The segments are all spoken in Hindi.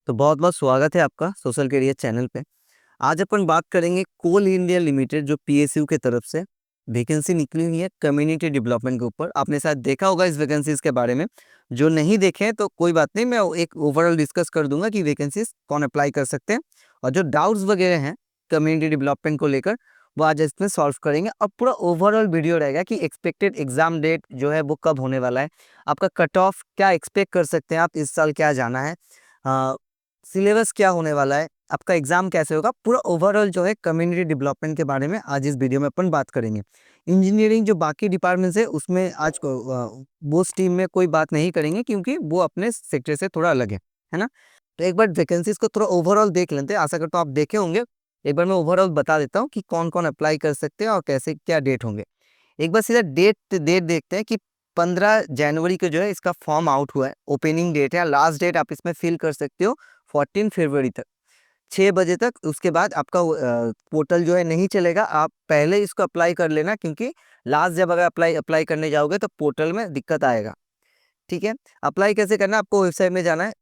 तो बहुत बहुत स्वागत है आपका सोशल करियर चैनल पे। आज अपन बात करेंगे कोल इंडिया लिमिटेड जो पीएसयू के तरफ से वैकेंसी निकली हुई है कम्युनिटी डेवलपमेंट के ऊपर। आपने शायद देखा होगा इस वैकेंसीज के बारे में। जो नहीं देखे हैं तो कोई बात नहीं, मैं एक ओवरऑल डिस्कस कर दूंगा कि वैकेंसीज कौन अप्लाई कर सकते हैं और जो डाउट्स वगैरह हैं कम्युनिटी डेवलपमेंट को लेकर वो आज इसमें सॉल्व करेंगे। और पूरा ओवरऑल वीडियो रहेगा कि एक्सपेक्टेड एग्जाम डेट जो है वो कब होने वाला है, आपका कट ऑफ क्या एक्सपेक्ट कर सकते हैं, आप इस साल क्या जाना है, सिलेबस क्या होने वाला है, आपका एग्जाम कैसे होगा, पूरा ओवरऑल जो है कम्युनिटी डेवलपमेंट के बारे में आज इस वीडियो में अपन बात करेंगे। इंजीनियरिंग जो बाकी डिपार्टमेंट्स है उसमें आज वो स्ट्रीम में कोई बात नहीं करेंगे क्योंकि वो अपने सेक्टर से थोड़ा अलग है ना। तो एक बार वैकेंसीज को थोड़ा ओवरऑल देख लेते हैं, आशा करता हूँ आप देखे होंगे। एक बार मैं ओवरऑल बता देता हूँ कि कौन कौन अप्लाई कर सकते हैं और कैसे क्या डेट होंगे। एक बार सीधा डेट देखते हैं कि 15 जनवरी को जो है इसका फॉर्म आउट हुआ है, ओपनिंग डेट है। लास्ट डेट आप इसमें फिल कर सकते हो 14 फरवरी तक 6 बजे तक। उसके बाद आपका पोर्टल जो है नहीं चलेगा, आप पहले इसको अप्लाई कर लेना क्योंकि लास्ट जब अगर अप्लाई अप्लाई करने जाओगे तो पोर्टल में दिक्कत आएगा। ठीक है, अप्लाई कैसे करना, आपको वेबसाइट में जाना है।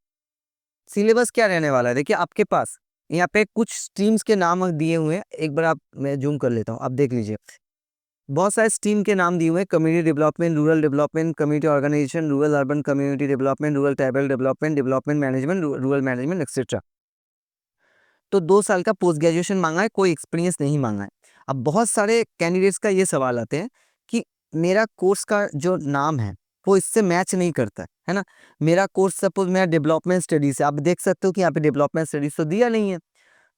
सिलेबस क्या रहने वाला है, देखिए आपके पास यहाँ पे कुछ स्ट्रीम्स के नाम दिए हुए हैं। एक बार आप, मैं जूम कर लेता हूँ, आप देख लीजिए। बहुत सारे स्ट्रीम के नाम दिए हुए हैं, community development, rural development, community organisation, rural urban community development, rural tribal development, development management, rural management etcetera. तो 2 साल का पोस्ट ग्रेजुएशन मांगा है, कोई एक्सपीरियंस नहीं मांगा है। अब बहुत सारे कैंडिडेट्स का ये सवाल आते हैं कि मेरा कोर्स का जो नाम है वो इससे मैच नहीं करता है ना। मेरा कोर्स सपोज मेरा डेवलपमेंट स्टडीज है, आप देख सकते हो कि यहाँ पे डेवलपमेंट स्टडीज तो दिया नहीं है।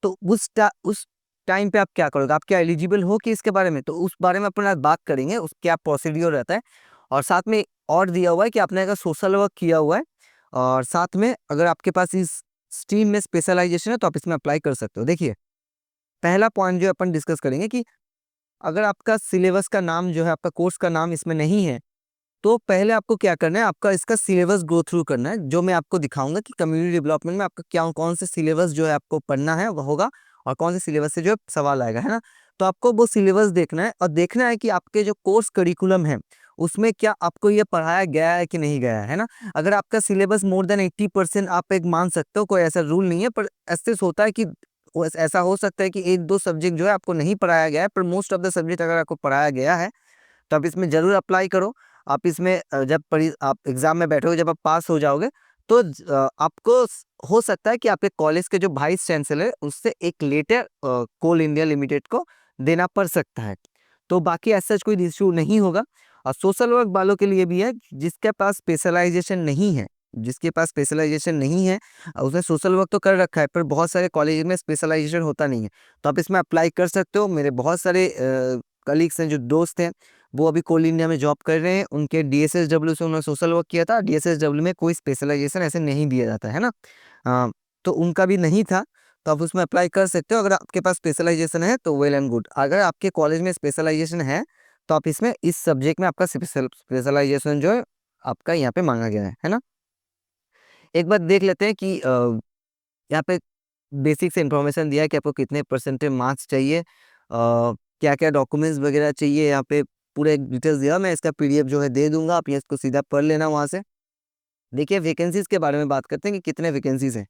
तो उस टाइम पे आप क्या करोगे, आप क्या एलिजिबल हो कि इसके बारे में, तो उस बारे में अपन आज बात करेंगे, उस क्या प्रोसीड्योर रहता है। और साथ में और दिया हुआ है कि आपने अगर सोशल वर्क किया हुआ है और साथ में अगर आपके पास इस स्ट्रीम में स्पेशलाइजेशन है तो आप इसमें अप्लाई कर सकते हो। देखिए पहला पॉइंट जो अपन डिस्कस करेंगे कि अगर आपका सिलेबस का नाम जो है, आपका कोर्स का नाम इसमें नहीं है, तो पहले आपको क्या करना है, आपका इसका सिलेबस गो थ्रू करना है, जो मैं आपको दिखाऊंगा कि कम्युनिटी डेवलपमेंट में आपका क्या कौन से सिलेबस जो है आपको पढ़ना है वो होगा और कौन से सिलेबस से जो है सवाल आएगा, है ना। तो आपको वो सिलेबस देखना है और देखना है कि आपके जो कोर्स करिकुलम है उसमें क्या आपको ये पढ़ाया गया है कि नहीं गया है ना। अगर आपका सिलेबस मोर देन 80% आप एक मान सकते हो, कोई ऐसा रूल नहीं है, पर ऐसे होता है कि ऐसा हो सकता है कि एक दो सब्जेक्ट जो है आपको नहीं पढ़ाया गया है, पर मोस्ट ऑफ द सब्जेक्ट अगर आपको पढ़ाया गया है तो आप इसमें जरूर अप्लाई करो। आप इसमें जब आप एग्जाम में बैठोगे, जब आप पास हो जाओगे तो आपको हो सकता है कि आपके कॉलेज के जो वाइस चांसलर है उससे एक लेटर कोल इंडिया लिमिटेड को देना पड़ सकता है। तो बाकी ऐसा कोई इश्यू नहीं होगा। और सोशल वर्क वालों के लिए भी है, जिसके पास स्पेशलाइजेशन नहीं है, जिसके पास स्पेशलाइजेशन नहीं है उसने सोशल वर्क तो कर रखा है पर बहुत सारे कॉलेज में स्पेशलाइजेशन होता नहीं है, तो आप इसमें अप्लाई कर सकते हो। मेरे बहुत सारे कलीग्स हैं, जो दोस्त हैं, वो अभी कोल इंडिया में जॉब कर रहे हैं, उनके डीएसएसडब्ल्यू से उन्होंने सोशल वर्क किया था। डीएसएसडब्ल्यू में कोई स्पेशलाइजेशन ऐसे नहीं दिया जाता है ना। तो उनका भी नहीं था, तो आप उसमें अप्लाई कर सकते हो। अगर आपके पास स्पेशलाइजेशन है तो वेल एंड गुड, अगर आपके कॉलेज में स्पेशलाइजेशन है तो आप इसमें इस सब्जेक्ट में आपका स्पेशलाइजेशन जो है आपका यहाँ पे मांगा गया है ना। एक बार देख लेते हैं कि यहाँ पे बेसिक से इन्फॉर्मेशन दिया है कि आपको कितने परसेंटेज मार्क्स चाहिए, क्या क्या डॉक्यूमेंट्स वगैरह चाहिए, यहाँ पे पूरा एक डिटेल्स दिया। मैं इसका पीडीएफ जो है दे दूंगा, आप ये इसको सीधा पढ़ लेना वहाँ से। देखिए वैकेंसीज के बारे में बात करते हैं कि कितने वैकेंसीज हैं।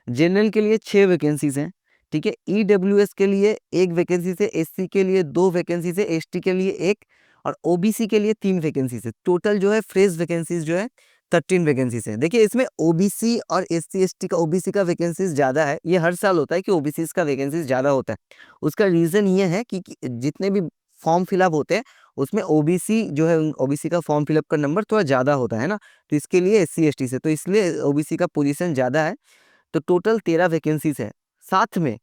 जनरल के लिए 6 वैकेंसीज हैं, ठीक है। ईडब्ल्यूएस के लिए 1 वैकेंसी है, एससी के लिए 2 वैकेंसी है, एसटी के लिए 1 और ओबीसी के लिए 3 वैकेंसीज है। टोटल जो है फ्रेश वैकेंसीज जो है 13 वैकेंसीज है। देखिए इसमें ओबीसी और एससी एसटी का, ओबीसी का वैकेंसीज ज़्यादा है, ये हर साल होता है कि ओबीसी का वैकेंसीज ज़्यादा होता है। उसका रीज़न ये है कि जितने भी फॉर्म फिलअप होते हैं उसमें ओबीसी जो है, ओबीसी का फॉर्म फिलअप का नंबर थोड़ा ज़्यादा होता है ना, तो इसके लिए एससी एसटी से, तो इसलिए ओबीसी का पोजीशन ज़्यादा है। तो टोटल 13 वैकेंसीज है। साथ में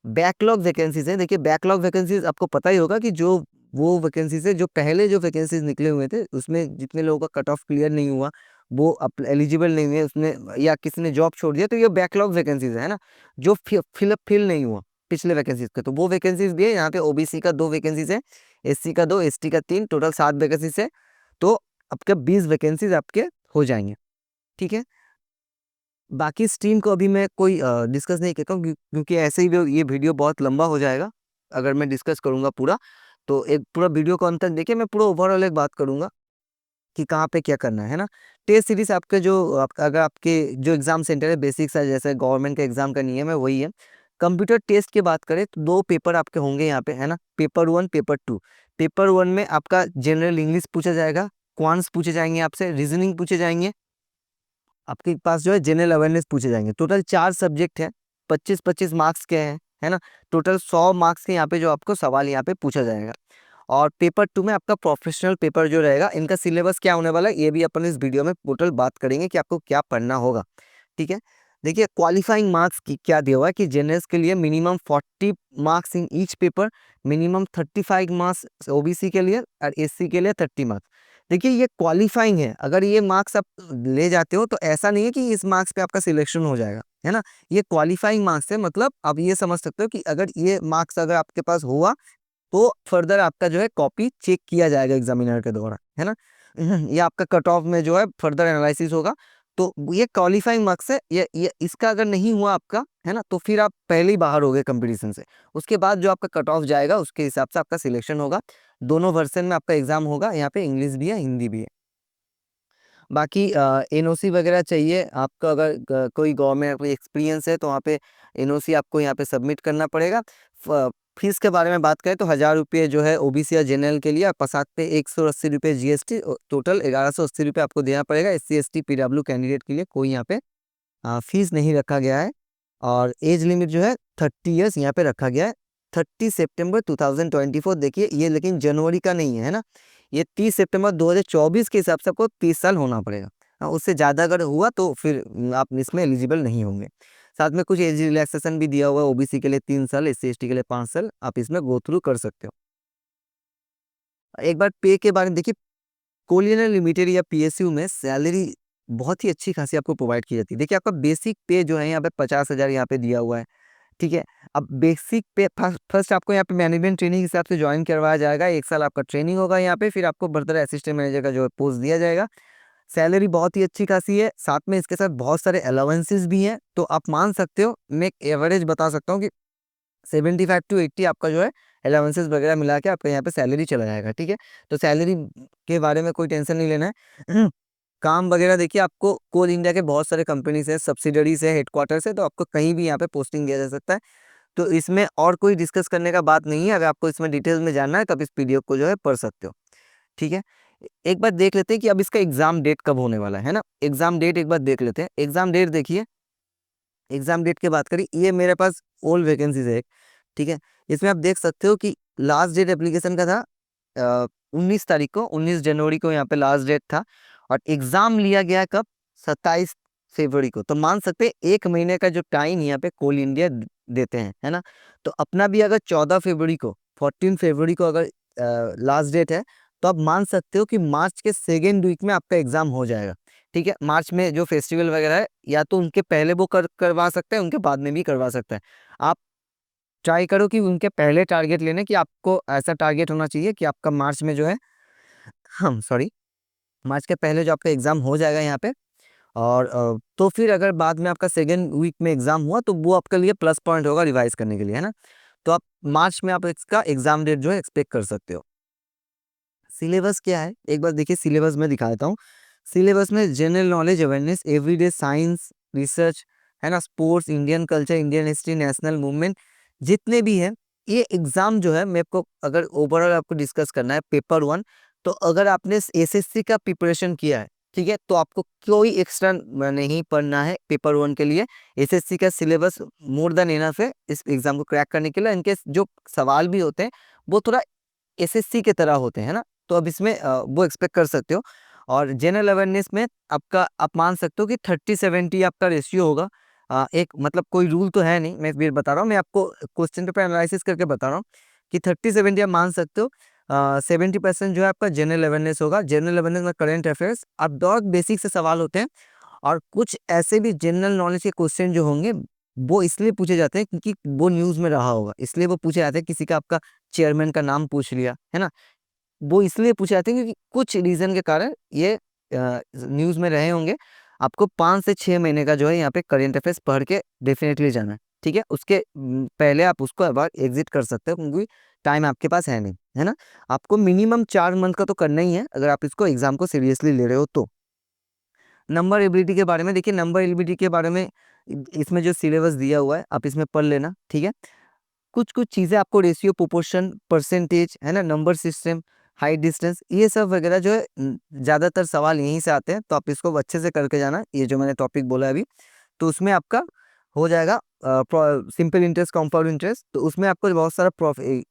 बैकलॉग वैकेंसीज है। देखिए बैकलॉग वैकेंसीज आपको पता ही होगा कि जो वो वैकेंसीज है जो पहले जो वैकेंसीज निकले हुए थे उसमें जितने लोगों का कट ऑफ क्लियर नहीं हुआ, वो एलिजिबल नहीं हुए उसमें, या किसी ने जॉब छोड़ दिया, तो ये बैकलॉग वैकेंसीज है ना, जो फिल नहीं हुआ पिछले वैकेंसीज के, तो वो वैकेंसीज भी है। यहाँ पे ओबीसी का 2 वैकेंसीज है, एससी का 2, एसटी का 3, टोटल 7 वैकेंसीज है। तो आपके 20 वैकेंसीज आपके हो जाएंगे, ठीक है। बाकी स्ट्रीम को अभी मैं कोई डिस्कस नहीं करता हूँ क्योंकि ऐसे ही ये वीडियो बहुत लंबा हो जाएगा अगर मैं डिस्कस करूँगा पूरा। तो एक पूरा वीडियो को अंत तक देखिए, मैं पूरा ओवरऑल एक बात करूँगा कि कहाँ पे क्या करना है ना। टेस्ट सीरीज आपके अगर आपके जो एग्जाम सेंटर है बेसिक्स है, जैसे गवर्नमेंट का एग्जाम का नियम है वही है। कंप्यूटर टेस्ट की बात करें तो 2 पेपर आपके होंगे यहाँ पे, है ना, पेपर 1 पेपर 2। पेपर 1 में आपका जनरल इंग्लिश पूछा जाएगा, क्वांट्स पूछे जाएंगे, आपसे रीजनिंग पूछे जाएंगे, आपके पास जो है जनरल अवेयरनेस पूछे जाएंगे। टोटल 4 सब्जेक्ट है, 25-25 मार्क्स के हैं, है ना। टोटल 100 मार्क्स के यहाँ पे जो आपको सवाल यहाँ पे पूछा जाएगा। और पेपर 2 में आपका प्रोफेशनल पेपर जो रहेगा, इनका सिलेबस क्या होने वाला है ये भी अपन इस वीडियो में टोटल बात करेंगे कि आपको क्या पढ़ना होगा, ठीक है। देखिए क्वालिफाइंग मार्क्स की क्या दिया हुआ है कि जनरल्स के लिए minimum 40 marks in each paper, minimum 35 marks OBC के लिए और एससी के लिए 30 मार्क्स। देखिए ये क्वालिफाइंग है, अगर ये मार्क्स आप ले जाते हो तो ऐसा नहीं है कि इस मार्क्स पे आपका सिलेक्शन हो जाएगा, है ना। ये क्वालिफाइंग मार्क्स है, मतलब आप ये समझ सकते हो कि अगर ये मार्क्स अगर आपके पास हुआ तो फर्दर आपका जो है कॉपी चेक किया जाएगा एग्जामिनर के द्वारा, है ना। ये आपका कट ऑफ में जो है फर्दर एनालिसिस होगा। तो ये क्वालिफाइंग मार्क्स है, ये इसका अगर नहीं हुआ आपका, है ना, तो फिर आप पहले ही बाहर हो गए कंपटीशन से। उसके बाद जो आपका कट ऑफ जाएगा उसके हिसाब से आपका सिलेक्शन होगा। दोनों वर्जन में आपका एग्जाम होगा, यहाँ पे इंग्लिश भी है हिंदी भी है। बाकी एनओसी वगैरह चाहिए आपको, अगर कोई गवर्नमेंट कोई एक्सपीरियंस है तो वहाँ पे एनओसी आपको यहाँ पे सबमिट करना पड़ेगा। फीस के बारे में बात करें तो 1000 रुपये जो है ओबीसी या जनरल के लिए, और साथ पे 180 रुपये जीएसटी, टोटल 1180 रुपये आपको देना पड़ेगा। एससी एसटी पीडब्ल्यू कैंडिडेट के लिए कोई यहाँ पे फीस नहीं रखा गया है। और एज लिमिट जो है 30 ईयर्स यहाँ पे रखा गया है। 30 सितंबर 2024 देखिए ये, लेकिन जनवरी का नहीं है ना, ये 30 सितंबर 2024 के हिसाब से आपको 30 साल होना पड़ेगा। उससे ज़्यादा अगर हुआ तो फिर आप इसमें एलिजिबल नहीं होंगे। साथ में कुछ एज रिलैक्सेशन भी दिया हुआ है, ओबीसी के लिए 3 साल, एससी एसटी के लिए 5 साल, आप इसमें गो थ्रू कर सकते हो। एक बार पे के बारे में देखिए, कोल इंडिया लिमिटेड या पीएसयू में सैलरी बहुत ही अच्छी खासी आपको प्रोवाइड की जाती है। देखिए आपका बेसिक पे जो है यहाँ पे 50,000 यहाँ पे दिया हुआ है, ठीक है। अब बेसिक पे फर्स्ट आपको यहाँ पे मैनेजमेंट ट्रेनिंग के हिसाब से ज्वाइन करवाया जाएगा, 1 साल आपका ट्रेनिंग होगा यहाँ पे, फिर आपको फर्दर असिस्टेंट मैनेजर का जो पोस्ट दिया जाएगा। सैलरी बहुत ही अच्छी खासी है, साथ में इसके साथ बहुत सारे अलाउंसेस भी हैं, तो आप मान सकते हो, मैं एक एवरेज बता सकता हूँ कि 75 to 80 आपका जो है अलाउंसेस वगैरह मिला के आपका यहाँ पे सैलरी चला जाएगा, ठीक है। तो सैलरी के बारे में कोई टेंशन नहीं लेना है। काम वगैरह देखिए, आपको कोल इंडिया के बहुत सारे कंपनीज है, सब्सिडरीज है, हेडक्वार्टर्स है, तो आपको कहीं भी यहाँ पे पोस्टिंग दिया जा सकता है। तो इसमें और कोई डिस्कस करने का बात नहीं है। अगर आपको इसमें डिटेल्स में जानना है तो आप इस पीडीएफ को जो है पढ़ सकते हो, ठीक है। एक बार देख लेते हैं कि अब इसका एग्जाम डेट कब होने वाला है ना। एग्जाम डेट एक बार देख लेते हैं। एग्जाम डेट देखिए, एग्जाम डेट की बात करी, ये मेरे पास ओल्ड वैकेंसीज है, ठीक है। इसमें आप देख सकते हो कि लास्ट डेट एप्लीकेशन का था 19 तारीख को, 19 जनवरी को यहाँ पे लास्ट डेट था। और एग्जाम लिया गया कब, 27 फरवरी को। तो मान सकते हैं 1 महीने का जो टाइम यहाँ पे कोल इंडिया देते हैं, है ना। तो अपना भी अगर 14 फरवरी को, 14 फरवरी को अगर लास्ट डेट है, तो आप मान सकते हो कि मार्च के सेकेंड वीक में आपका एग्जाम हो जाएगा, ठीक है। मार्च में जो फेस्टिवल वगैरह है, या तो उनके पहले वो करवा सकते हैं, उनके बाद में भी करवा सकते हैं। आप ट्राई करो कि उनके पहले टारगेट लेने की, आपको ऐसा टारगेट होना चाहिए कि आपका मार्च में जो है, हम सॉरी, मार्च के पहले जो आपका एग्जाम हो जाएगा यहाँ पे। और तो फिर अगर बाद में आपका सेकेंड वीक में एग्जाम हुआ तो वो आपके लिए प्लस पॉइंट होगा रिवाइज करने के लिए, है ना। तो आप मार्च में आप इसका एग्जाम डेट जो है एक्सपेक्ट कर सकते हो। सिलेबस क्या है एक बार देखिए, सिलेबस में दिखा देता हूँ। सिलेबस में general knowledge, awareness, everyday science, research, है ना, sports, Indian culture, Indian history, national movement, जितने भी हैं। ये एग्जाम जो है, मैं आपको अगर ओवरऑल आपको डिस्कस करना है पेपर 1, तो अगर आपने एसएससी का प्रिपरेशन किया है, ठीक है, तो आपको कोई एक्स्ट्रा नहीं पढ़ना है पेपर 1 के लिए। एसएससी का सिलेबस मोर देन इनफ है इस एग्जाम को क्रैक करने के लिए। इनके जो सवाल भी होते हैं वो थोड़ा एसएससी के तरह होते हैं ना, तो अब इसमें वो एक्सपेक्ट कर सकते हो। और जनरल अवेयरनेस में आपका आप मान सकते हो कि 30-70 आपका रेशियो होगा। एक मतलब कोई रूल तो है नहीं, मैं फिर बता रहा हूँ, मैं आपको क्वेश्चन पेपर एनालिसिस करके बता रहा हूँ कि 30-70 आप मान सकते हो। 70% जो है आपका जनरल अवेयरनेस होगा। जनरल अवेयरनेस में करंट अफेयर्स, अब बहुत बेसिक से सवाल होते हैं। और कुछ ऐसे भी जनरल नॉलेज के क्वेश्चन जो होंगे वो इसलिए पूछे जाते हैं क्योंकि वो न्यूज़ में रहा होगा, इसलिए वो पूछे जाते हैं। किसी का आपका चेयरमैन का नाम पूछ लिया, है ना, वो इसलिए पूछे जाते हैं क्योंकि कुछ रीजन के कारण ये न्यूज़ में रहे होंगे। आपको 5 से 6 महीने का जो है यहाँ पे करेंट अफेयर्स पढ़ के डेफिनेटली जाना है, ठीक है। उसके पहले आप उसको अब एग्जिट कर सकते हो क्योंकि टाइम आपके पास है नहीं, है ना। आपको मिनिमम 4 मंथ का तो करना ही है अगर आप इसको एग्जाम को सीरियसली ले रहे हो तो। नंबर एबिलिटी के बारे में देखिए, नंबर एबिलिटी के बारे में इसमें जो सिलेबस दिया हुआ है आप इसमें पढ़ लेना, ठीक है। कुछ कुछ चीज़ें आपको रेशियो, प्रोपोर्शन, परसेंटेज, है ना, नंबर सिस्टम, हाइट, डिस्टेंस, ये सब वगैरह जो है ज़्यादातर सवाल यहीं से आते हैं, तो आप इसको अच्छे से करके जाना। ये जो मैंने टॉपिक बोला अभी, तो उसमें आपका हो जाएगा सिंपल इंटरेस्ट, कंपाउंड इंटरेस्ट, तो उसमें आपको बहुत सारा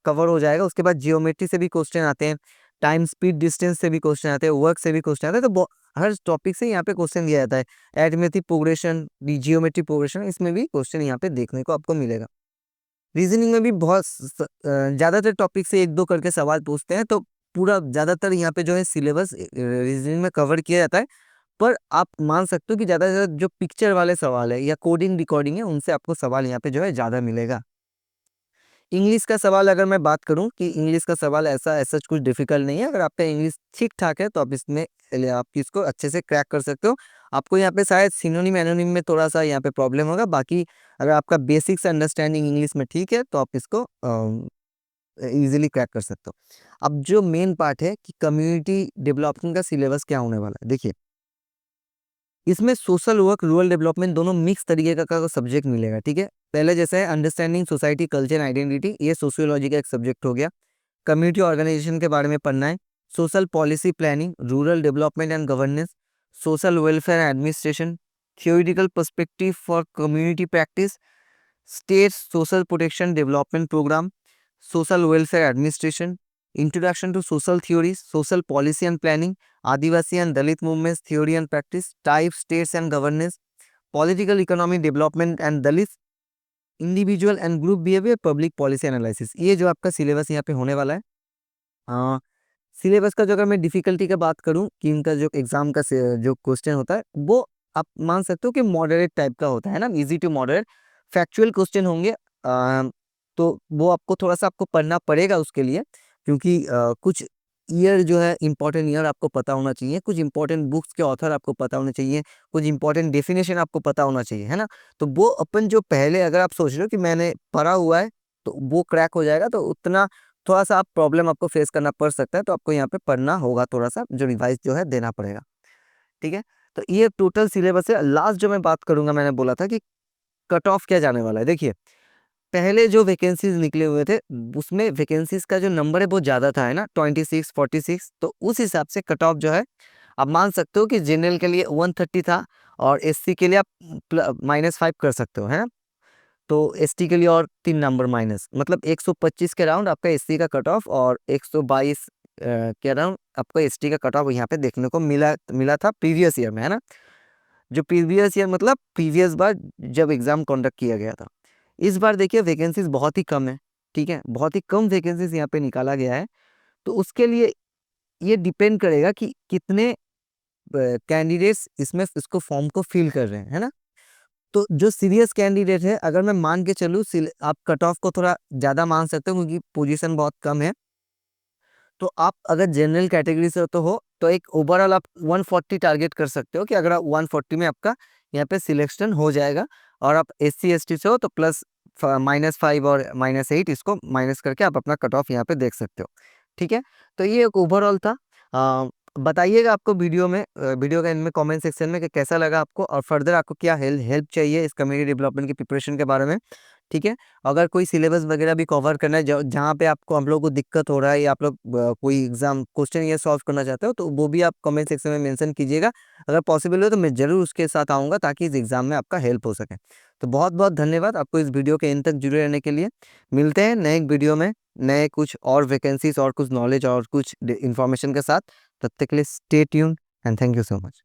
कवर हो जाएगा। उसके बाद जियोमेट्री से भी क्वेश्चन आते हैं, टाइम, स्पीड, डिस्टेंस से भी क्वेश्चन आते हैं, वर्क से भी क्वेश्चन आते हैं, तो हर टॉपिक से यहाँ पे क्वेश्चन दिया जाता है। एरिथमेटिक प्रोग्रेशन, जियोमेट्री प्रोग्रेशन, इसमें भी क्वेश्चन यहाँ पे देखने को आपको मिलेगा। रीजनिंग में भी बहुत ज़्यादातर टॉपिक से एक दो करके सवाल पूछते हैं, तो पूरा ज़्यादातर यहाँ पे जो है सिलेबस रीजनिंग में कवर किया जाता है। पर आप मान सकते हो कि ज़्यादा से ज़्यादा जो पिक्चर वाले सवाल है या कोडिंग रिकॉर्डिंग है, उनसे आपको सवाल यहाँ पे जो है ज़्यादा मिलेगा। इंग्लिश का सवाल अगर मैं बात करूं कि इंग्लिश का सवाल ऐसा कुछ डिफिकल्ट नहीं है। अगर आपका इंग्लिश ठीक ठाक है तो आप इसमें आप इसको अच्छे से क्रैक कर सकते हो। आपको यहाँ पे शायद सिनोनिम एनोनिम में थोड़ा सा यहाँ पे प्रॉब्लम होगा, बाकी अगर आपका बेसिक्स अंडरस्टैंडिंग इंग्लिश में ठीक है तो आप इसको इजीली क्रैक कर सकते हो। अब जो मेन पार्ट है कि कम्युनिटी डेवलपमेंट का सिलेबस क्या होने वाला है, देखिए इसमें सोशल वर्क, रूरल डेवलपमेंट दोनों मिक्स तरीके का सब्जेक्ट मिलेगा, ठीक है। पहले जैसा है अंडरस्टैंडिंग सोसाइटी, कल्चर, आइडेंटिटी, ये सोशियोलॉजी का एक सब्जेक्ट हो गया। कम्युनिटी ऑर्गेनाइजेशन के बारे में पढ़ना है। Social policy planning, rural development and governance, social welfare administration, theoretical perspective for community practice, state social protection development programme, social welfare administration, introduction to social theory, social policy and planning, Adivasi and Dalit movements theory and practice, type states and governance, political economy development and Dalit, individual and group behaviour, public policy analysis. ये जो आपका सिलेबस यहाँ पे होने वाला है। हाँ, सिलेबस का जो अगर मैं डिफिकल्टी का बात करूं कि इनका जो एग्जाम का जो क्वेश्चन होता है वो आप मान सकते हो कि मॉडरेट टाइप का होता है ना, easy to moderate factual question होंगे। तो वो आपको थोड़ा सा आपको पढ़ना पड़ेगा उसके लिए, क्योंकि कुछ ईयर जो है इंपॉर्टेंट ईयर आपको पता होना चाहिए, कुछ इंपॉर्टेंट बुक्स के ऑथर आपको पता होने चाहिए, कुछ इंपॉर्टेंट डेफिनेशन आपको पता होना चाहिए, है ना। तो वो अपन जो पहले अगर आप सोच रहे हो कि मैंने पढ़ा हुआ है तो वो क्रैक हो जाएगा, तो उतना थोड़ा सा आप प्रॉब्लम आपको फेस करना पड़ सकता है, तो आपको यहाँ पे पढ़ना होगा, थोड़ा सा जो रिवाइज जो है देना पड़ेगा, ठीक है। तो ये टोटल सिलेबस है। लास्ट जो मैं बात करूंगा, मैंने बोला था कि कट ऑफ क्या जाने वाला है। देखिए पहले जो वैकेंसीज निकले हुए थे उसमें वैकेंसीज का जो नंबर है वो ज़्यादा था, है ना, 26, 46, तो उस हिसाब से कट ऑफ जो है आप मान सकते हो कि जनरल के लिए 130 था और एससी के लिए आप -5 कर सकते हो, है ना। तो एसटी के लिए और 3 नंबर माइनस, मतलब 125 के राउंड आपका एससी का कट ऑफ और 122 के राउंड आपको एसटी का कट ऑफ यहाँ पे देखने को मिला था प्रीवियस ईयर में, है ना। जो प्रीवियस ईयर मतलब प्रीवियस बार जब एग्जाम कंडक्ट किया गया था। इस बार देखिए वैकेंसीज बहुत ही कम है, ठीक है, बहुत ही कम वैकेंसीज यहाँ पे निकाला गया है। तो उसके लिए ये डिपेंड करेगा कि कितने कैंडिडेट्स इसमें इसको फॉर्म को फिल कर रहे हैं, है ना। तो जो सीरियस कैंडिडेट है, अगर मैं मान के चलूँ आप कट ऑफ को थोड़ा ज़्यादा मान सकते हो क्योंकि पोजीशन बहुत कम है। तो आप अगर जनरल कैटेगरी से तो एक ओवरऑल आप 140 टारगेट कर सकते हो कि अगर आप 140 में आपका यहाँ पे सिलेक्शन हो जाएगा, और आप एससी एसटी से हो तो प्लस -5 और -8 इसको माइनस करके आप अपना कट ऑफ यहाँ पे देख सकते हो, ठीक है। तो ये एक ओवरऑल था। बताइएगा आपको वीडियो का इनमें कमेंट सेक्शन में कि कैसा लगा आपको, और फर्दर आपको क्या हेल्प चाहिए इस कम्युनिटी डेवलपमेंट की प्रिपरेशन के बारे में, ठीक है। अगर कोई सिलेबस वगैरह भी कवर करना है जहाँ पे आपको हम लोग को दिक्कत हो रहा है, या आप लोग कोई एग्जाम क्वेश्चन ये सॉल्व करना चाहते हो, तो वो भी आप कमेंट सेक्शन में मेंशन कीजिएगा। अगर पॉसिबल हो तो मैं ज़रूर उसके साथ आऊँगा ताकि इस एग्जाम में आपका हेल्प हो सके। तो बहुत बहुत धन्यवाद आपको इस वीडियो के एंड तक जुड़े रहने के लिए। मिलते हैं नए वीडियो में नए कुछ और वैकेंसीज और कुछ नॉलेज और कुछ इन्फॉर्मेशन के साथ। तब तक के लिए stay tune and thank you so much.